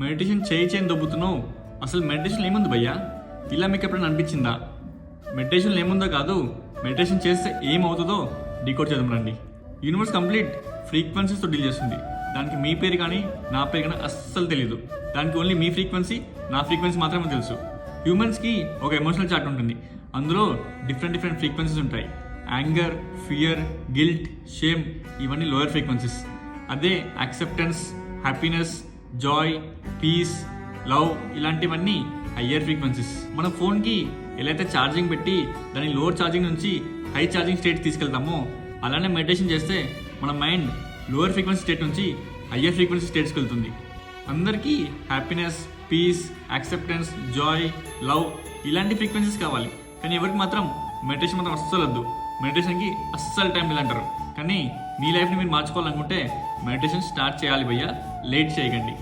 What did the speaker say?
Meditation చేయని దొబ్బుతున్నావు. అసలు meditation ఏముంది భయ్యా? ఇలా మీకు ఎప్పుడైనా అనిపించిందా? మెడిటేషన్లో ఏముందో కాదు, మెడిటేషన్ చేస్తే ఏమవుతుందో డీకోడ్ చేద్దాం రండి. యూనివర్స్ కంప్లీట్ ఫ్రీక్వెన్సీస్తో డీల్ చేస్తుంది. దానికి మీ పేరు కానీ నా పేరు కానీ అస్సలు తెలియదు. దానికి ఓన్లీ మీ ఫ్రీక్వెన్సీ, నా ఫ్రీక్వెన్సీ మాత్రమే తెలుసు. హ్యూమన్స్కి ఒక ఎమోషనల్ చార్ట్ ఉంటుంది. అందులో డిఫరెంట్ ఫ్రీక్వెన్సీస్ ఉంటాయి. యాంగర్, ఫియర్, గిల్ట్, షేమ్ ఇవన్నీ లోయర్ ఫ్రీక్వెన్సీస్. అదే acceptance, happiness, joy, peace, love ఇలాంటివన్నీ హయ్యర్ ఫ్రీక్వెన్సీస్. మన ఫోన్కి ఎలా అయితే ఛార్జింగ్ పెట్టి దాన్ని లోవర్ ఛార్జింగ్ నుంచి హై ఛార్జింగ్ స్టేట్ తీసుకెళ్తామో అలానే మెడిటేషన్ చేస్తే మన మైండ్ లోవర్ ఫ్రీక్వెన్సీ స్టేట్ నుంచి హయ్యర్ ఫ్రీక్వెన్సీ స్టేట్స్కి వెళ్తుంది. అందరికీ happiness, peace, acceptance, joy, love ఇలాంటి ఫ్రీక్వెన్సీస్ కావాలి. కానీ ఎవరికి మాత్రం మెడిటేషన్ మాత్రం అస్సలు వద్దు. మెడిటేషన్కి అస్సలు టైం లేదంటారు. కానీ మీ లైఫ్ని మీరు మార్చుకోవాలనుకుంటే మెడిటేషన్ స్టార్ట్ చేయాలి భయ్యా, లేట్ చేయకండి.